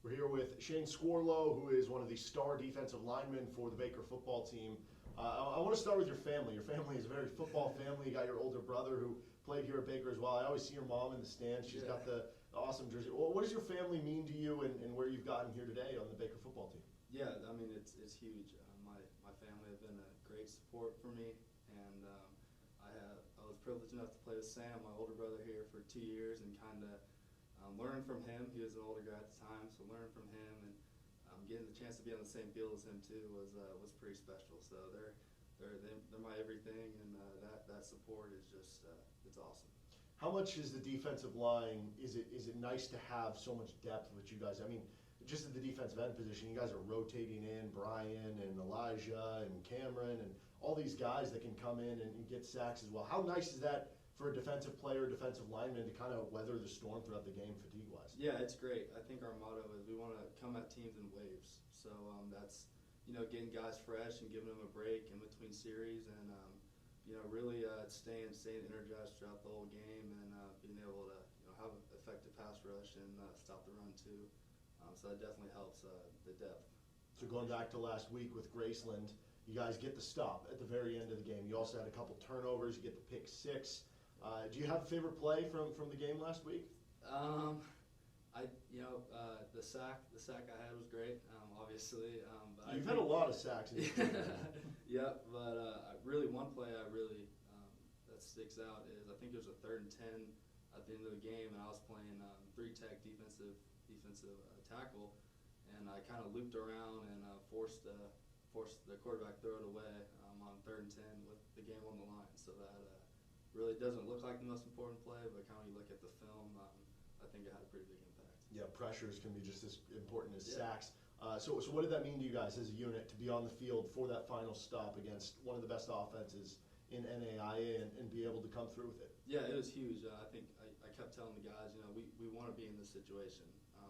We're here with Shane Skwarlo, who is one of the star defensive linemen for the Baker football team. I want to start with your family. Your family is a very football family. You got your older brother who played here at Baker as well. I always see your mom in the stands. She's got the awesome jersey. Well, what does your family mean to you and where you've gotten here today on the Baker football team? Yeah, I mean, it's huge. My family have been a great support for me, and I was privileged enough to play with Sam, my older brother, here for 2 years, and kind of learning from him. He was an older guy at the time, so learning from him and getting the chance to be on the same field as him too was pretty special. So they're my everything, and that support is just it's awesome. How much is the defensive line? Is it nice to have so much depth with you guys? I mean, just at the defensive end position, you guys are rotating in Brian and Elijah and Cameron and all these guys that can come in and get sacks as well. How nice is that for a defensive player, defensive lineman, to kind of weather the storm throughout the game fatigue-wise? Yeah, it's great. I think our motto is we want to come at teams in waves. So that's, getting guys fresh and giving them a break in between series, and really staying energized throughout the whole game, and being able to have an effective pass rush and stop the run too. So that definitely helps the depth. So going back to last week with Graceland, you guys get the stop at the very end of the game. You also had a couple turnovers. You get the pick six. Do you have a favorite play from the game last week? The sack I had was great. Obviously, but you've had a lot of sacks in your career. Yeah, but really one play that sticks out is I think it was a 3rd and 10 at the end of the game, and I was playing 3-tech defensive tackle, and I kind of looped around and forced the quarterback throw it away on 3rd and 10 with the game on the line. So that really doesn't look like the most important play, but kind of when you look at the film, I think it had a pretty big impact. Yeah, pressures can be just as important as sacks. So what did that mean to you guys as a unit to be on the field for that final stop against one of the best offenses in NAIA and be able to come through with it? Yeah, it was huge. I think I kept telling the guys, we want to be in this situation.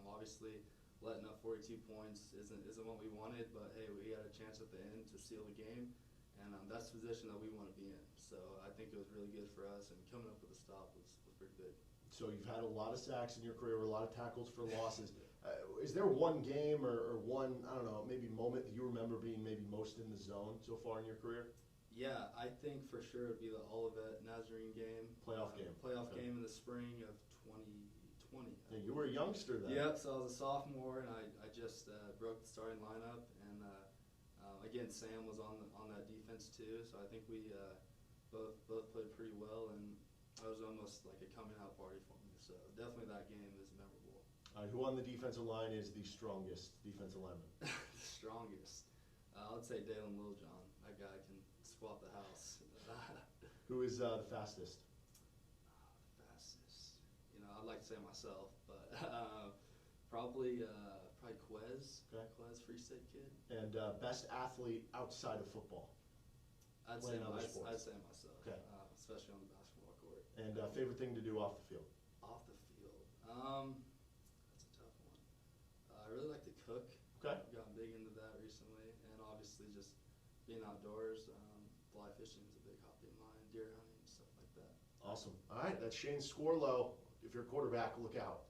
Obviously, letting up 42 points isn't what we wanted, but hey, we had a chance at the end to seal the game, and that's the position that we want to be in. So I think it was really good for us, and coming up with a stop was pretty good. So you've had a lot of sacks in your career, a lot of tackles for losses. Is there one game or one, I don't know, maybe moment that you remember being maybe most in the zone so far in your career? Yeah, I think for sure it'd be the Olivet Nazarene game. Playoff game. Playoff game in the spring of 2020. Yeah, you were a youngster then. Yep, so I was a sophomore, and I just broke the starting lineup, and again, Sam was on that defense too, so I think we both played pretty well, and it was almost like a coming out party for me. So definitely that game is memorable. All right, who on the defensive line is the strongest defensive lineman? The strongest? I'd say Dalen Littlejohn. That guy can squat the house. Who is the fastest? The fastest? I'd like to say myself, but probably Quez. Okay. Quez, Free State kid. And best athlete outside of football? I'd say myself, okay. Especially on the basketball court. And favorite thing to do off the field? Off the field? That's a tough one. I really like to cook. Okay. I've gotten big into that recently, and obviously just being outdoors. Fly fishing is a big hobby of mine, deer hunting, stuff like that. Awesome. All right, that's Shane Skwarlo. If you're a quarterback, look out.